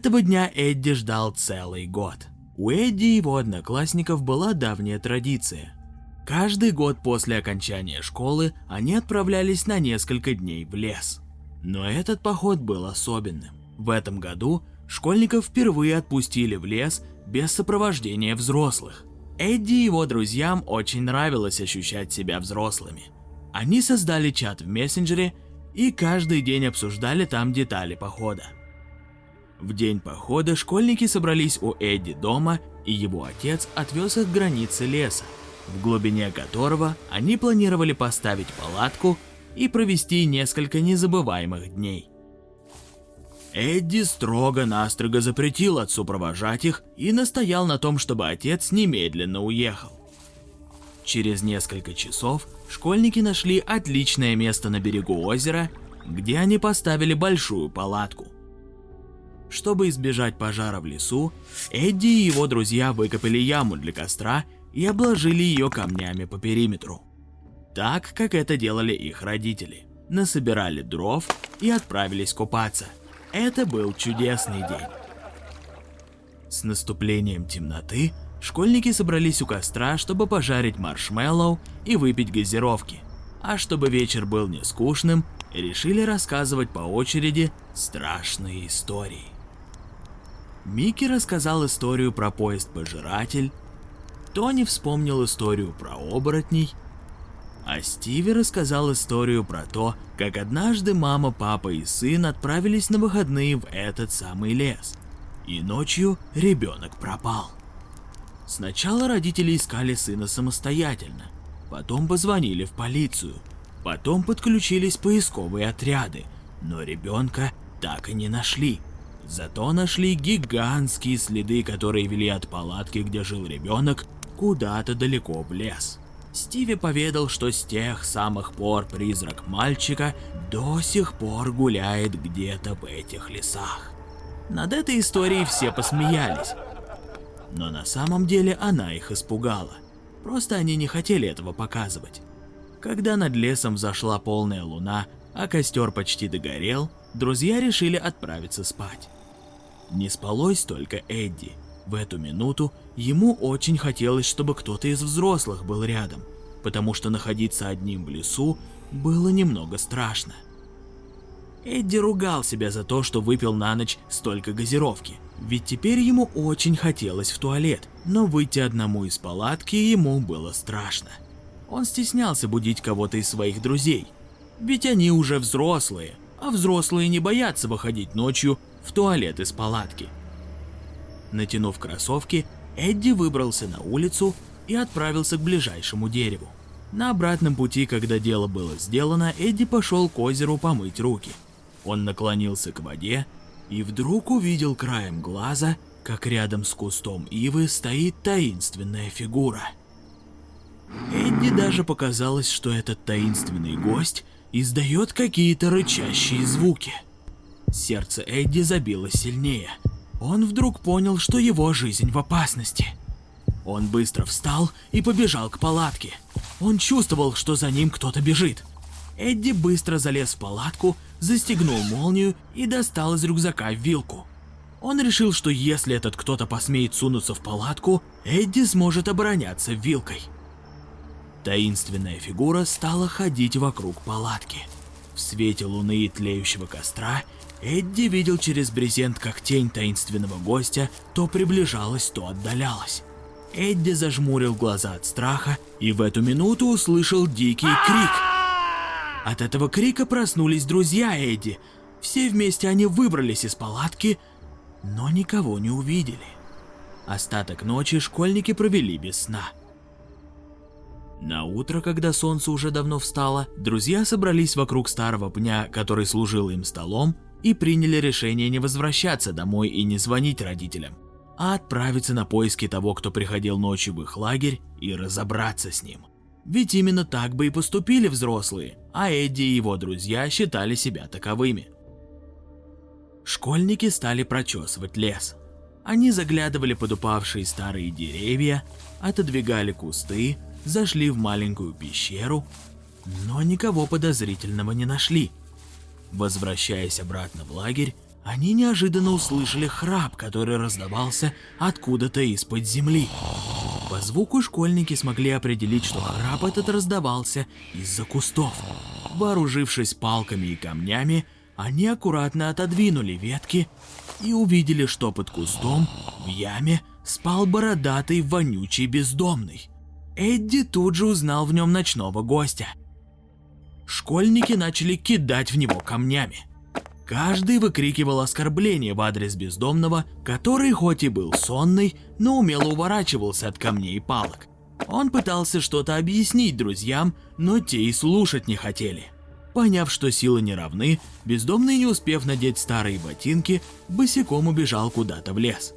Этого дня Эдди ждал целый год. У Эдди и его одноклассников была давняя традиция. Каждый год после окончания школы они отправлялись на несколько дней в лес. Но этот поход был особенным. В этом году школьников впервые отпустили в лес без сопровождения взрослых. Эдди и его друзьям очень нравилось ощущать себя взрослыми. Они создали чат в мессенджере и каждый день обсуждали там детали похода. В день похода школьники собрались у Эдди дома, и его отец отвез их к границе леса, в глубине которого они планировали поставить палатку и провести несколько незабываемых дней. Эдди строго-настрого запретил отцу провожать их и настоял на том, чтобы отец немедленно уехал. Через несколько часов школьники нашли отличное место на берегу озера, где они поставили большую палатку. Чтобы избежать пожара в лесу, Эдди и его друзья выкопали яму для костра и обложили ее камнями по периметру. Так, как это делали их родители. Насобирали дров и отправились купаться. Это был чудесный день. С наступлением темноты школьники собрались у костра, чтобы пожарить маршмеллоу и выпить газировки. А чтобы вечер был не скучным, решили рассказывать по очереди страшные истории. Микки рассказал историю про поезд-пожиратель, Тони вспомнил историю про оборотней, а Стиви рассказал историю про то, как однажды мама, папа и сын отправились на выходные в этот самый лес, и ночью ребенок пропал. Сначала родители искали сына самостоятельно, потом позвонили в полицию, потом подключились поисковые отряды, но ребенка так и не нашли. Зато нашли гигантские следы, которые вели от палатки, где жил ребенок, куда-то далеко в лес. Стиви поведал, что с тех самых пор призрак мальчика до сих пор гуляет где-то в этих лесах. Над этой историей все посмеялись, но на самом деле она их испугала. Просто они не хотели этого показывать. Когда над лесом взошла полная луна, а костер почти догорел, друзья решили отправиться спать. Не спалось только Эдди. В эту минуту ему очень хотелось, чтобы кто-то из взрослых был рядом, потому что находиться одним в лесу было немного страшно. Эдди ругал себя за то, что выпил на ночь столько газировки, ведь теперь ему очень хотелось в туалет, но выйти одному из палатки ему было страшно. Он стеснялся будить кого-то из своих друзей, ведь они уже взрослые, а взрослые не боятся выходить ночью в туалет из палатки. Натянув кроссовки, Эдди выбрался на улицу и отправился к ближайшему дереву. На обратном пути, когда дело было сделано, Эдди пошел к озеру помыть руки. Он наклонился к воде и вдруг увидел краем глаза, как рядом с кустом ивы стоит таинственная фигура. Эдди даже показалось, что этот таинственный гость издает какие-то рычащие звуки. Сердце Эдди забилось сильнее. Он вдруг понял, что его жизнь в опасности. Он быстро встал и побежал к палатке. Он чувствовал, что за ним кто-то бежит. Эдди быстро залез в палатку, застегнул молнию и достал из рюкзака вилку. Он решил, что если этот кто-то посмеет сунуться в палатку, Эдди сможет обороняться вилкой. Таинственная фигура стала ходить вокруг палатки. В свете луны и тлеющего костра Эдди видел через брезент, как тень таинственного гостя то приближалась, то отдалялась. Эдди зажмурил глаза от страха и в эту минуту услышал дикий крик. От этого крика проснулись друзья Эдди. Все вместе они выбрались из палатки, но никого не увидели. Остаток ночи школьники провели без сна. На утро, когда солнце уже давно встало, друзья собрались вокруг старого пня, который служил им столом, и приняли решение не возвращаться домой и не звонить родителям, а отправиться на поиски того, кто приходил ночью в их лагерь, и разобраться с ним. Ведь именно так бы и поступили взрослые, а Эдди и его друзья считали себя таковыми. Школьники стали прочесывать лес. Они заглядывали под упавшие старые деревья, отодвигали кусты, зашли в маленькую пещеру, но никого подозрительного не нашли. Возвращаясь обратно в лагерь, они неожиданно услышали храп, который раздавался откуда-то из-под земли. По звуку школьники смогли определить, что храп этот раздавался из-за кустов. Вооружившись палками и камнями, они аккуратно отодвинули ветки и увидели, что под кустом в яме спал бородатый вонючий бездомный. Эдди тут же узнал в нем ночного гостя. Школьники начали кидать в него камнями. Каждый выкрикивал оскорбления в адрес бездомного, который хоть и был сонный, но умело уворачивался от камней и палок. Он пытался что-то объяснить друзьям, но те и слушать не хотели. Поняв, что силы не равны, бездомный, не успев надеть старые ботинки, босиком убежал куда-то в лес.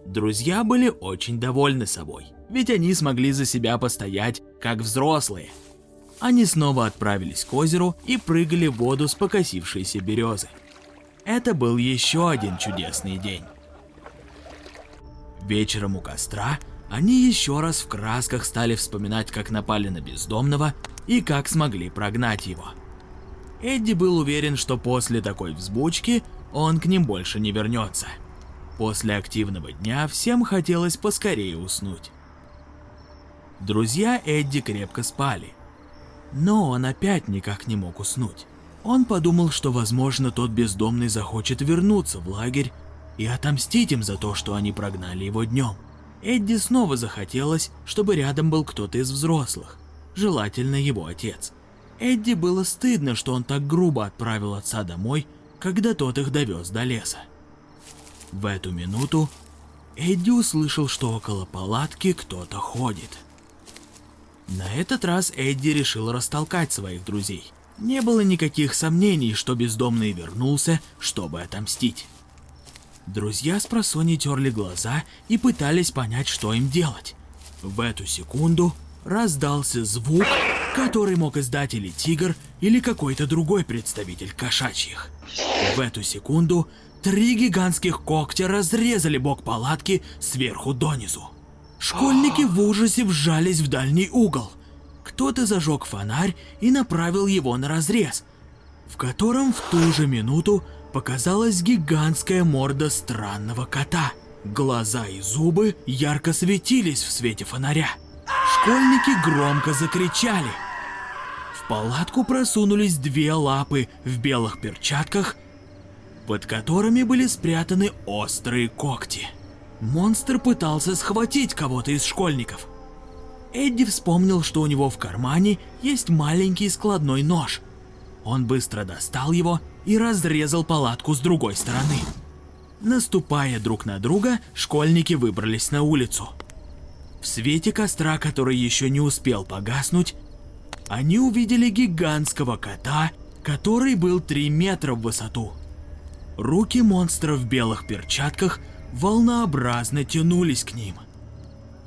Друзья были очень довольны собой, ведь они смогли за себя постоять, как взрослые. Они снова отправились к озеру и прыгали в воду с покосившейся березы. Это был еще один чудесный день. Вечером у костра они еще раз в красках стали вспоминать, как напали на бездомного и как смогли прогнать его. Эдди был уверен, что после такой взбучки он к ним больше не вернется. После активного дня всем хотелось поскорее уснуть. Друзья Эдди крепко спали. Но он опять никак не мог уснуть. Он подумал, что, возможно, тот бездомный захочет вернуться в лагерь и отомстить им за то, что они прогнали его днем. Эдди снова захотелось, чтобы рядом был кто-то из взрослых, желательно его отец. Эдди было стыдно, что он так грубо отправил отца домой, когда тот их довез до леса. В эту минуту Эдди услышал, что около палатки кто-то ходит. На этот раз Эдди решил растолкать своих друзей. Не было никаких сомнений, что бездомный вернулся, чтобы отомстить. Друзья спросонья терли глаза и пытались понять, что им делать. В эту секунду раздался звук, который мог издать или тигр, или какой-то другой представитель кошачьих. В эту секунду 3 гигантских когтя разрезали бок палатки сверху донизу. Школьники в ужасе вжались в дальний угол. Кто-то зажег фонарь и направил его на разрез, в котором в ту же минуту показалась гигантская морда странного кота. Глаза и зубы ярко светились в свете фонаря. Школьники громко закричали. В палатку просунулись 2 лапы в белых перчатках, под которыми были спрятаны острые когти. Монстр пытался схватить кого-то из школьников. Эдди вспомнил, что у него в кармане есть маленький складной нож. Он быстро достал его и разрезал палатку с другой стороны. Наступая друг на друга, школьники выбрались на улицу. В свете костра, который еще не успел погаснуть, они увидели гигантского кота, который был 3 метра в высоту. Руки монстра в белых перчатках волнообразно тянулись к ним.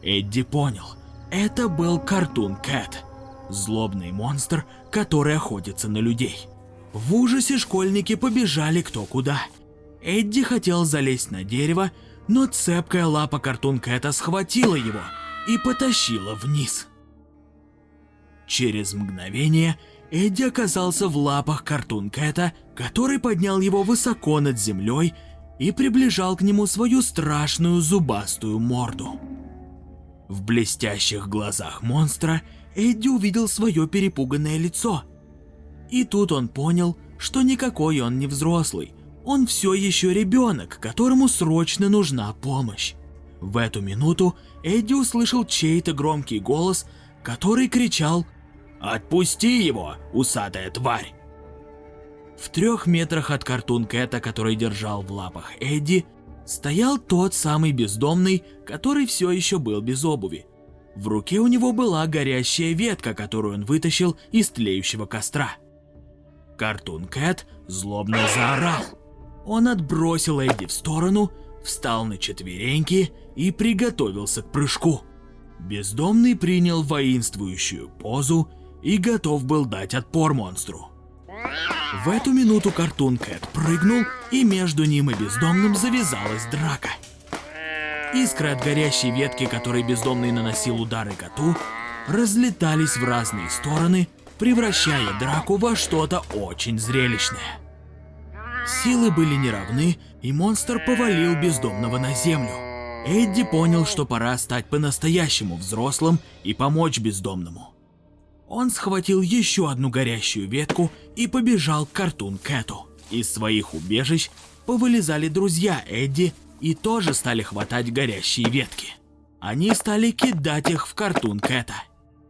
Эдди понял, это был Cartoon Cat, злобный монстр, который охотится на людей. В ужасе школьники побежали кто куда. Эдди хотел залезть на дерево, но цепкая лапа Cartoon Cat'а схватила его и потащила вниз. Через мгновение Эдди оказался в лапах Cartoon Cat'а, который поднял его высоко над землей и приближал к нему свою страшную зубастую морду. В блестящих глазах монстра Эдди увидел свое перепуганное лицо. И тут он понял, что никакой он не взрослый, он все еще ребенок, которому срочно нужна помощь. В эту минуту Эдди услышал чей-то громкий голос, который кричал: «Отпусти его, усатая тварь!» В 3 метрах от Cartoon Cat'а, который держал в лапах Эдди, стоял тот самый бездомный, который все еще был без обуви. В руке у него была горящая ветка, которую он вытащил из тлеющего костра. Cartoon Cat злобно заорал. Он отбросил Эдди в сторону, встал на четвереньки и приготовился к прыжку. Бездомный принял воинствующую позу и готов был дать отпор монстру. В эту минуту Cartoon Cat прыгнул, и между ним и бездомным завязалась драка. Искры от горящей ветки, которой бездомный наносил удары коту, разлетались в разные стороны, превращая драку во что-то очень зрелищное. Силы были неравны, и монстр повалил бездомного на землю. Эдди понял, что пора стать по-настоящему взрослым и помочь бездомному. Он схватил еще одну горящую ветку и побежал к Картун Кэту. Из своих убежищ повылезали друзья Эдди и тоже стали хватать горящие ветки. Они стали кидать их в Картун Кэта.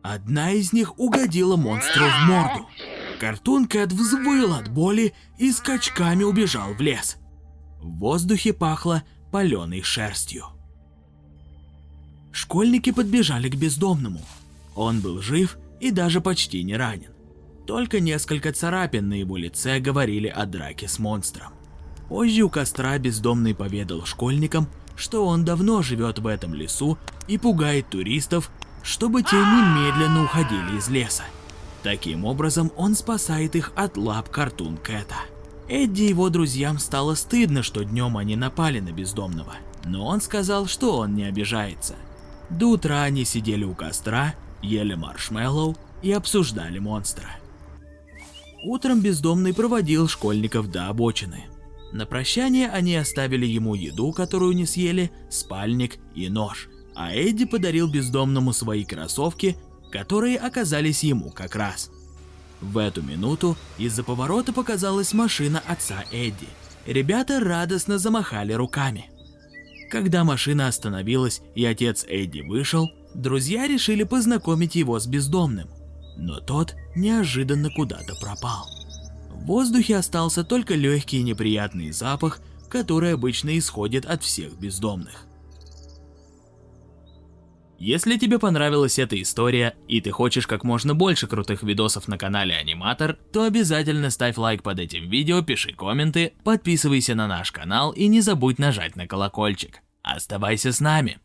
Одна из них угодила монстру в морду. Картун Кэт взвыл от боли и скачками убежал в лес. В воздухе пахло паленой шерстью. Школьники подбежали к бездомному. Он был жив и даже почти не ранен. Только несколько царапин на его лице говорили о драке с монстром. Позже у костра бездомный поведал школьникам, что он давно живет в этом лесу и пугает туристов, чтобы те немедленно уходили из леса. Таким образом, он спасает их от лап Картун Кэта. Эдди и его друзьям стало стыдно, что днем они напали на бездомного, но он сказал, что он не обижается. До утра они сидели у костра, ели маршмеллоу и обсуждали монстра. Утром бездомный проводил школьников до обочины. На прощание они оставили ему еду, которую не съели, спальник и нож, а Эдди подарил бездомному свои кроссовки, которые оказались ему как раз. В эту минуту из-за поворота показалась машина отца Эдди. Ребята радостно замахали руками. Когда машина остановилась и отец Эдди вышел, друзья решили познакомить его с бездомным, но тот неожиданно куда-то пропал. В воздухе остался только легкий и неприятный запах, который обычно исходит от всех бездомных. Если тебе понравилась эта история и ты хочешь как можно больше крутых видосов на канале Аниматор, то обязательно ставь лайк под этим видео, пиши комменты, подписывайся на наш канал и не забудь нажать на колокольчик. Оставайся с нами!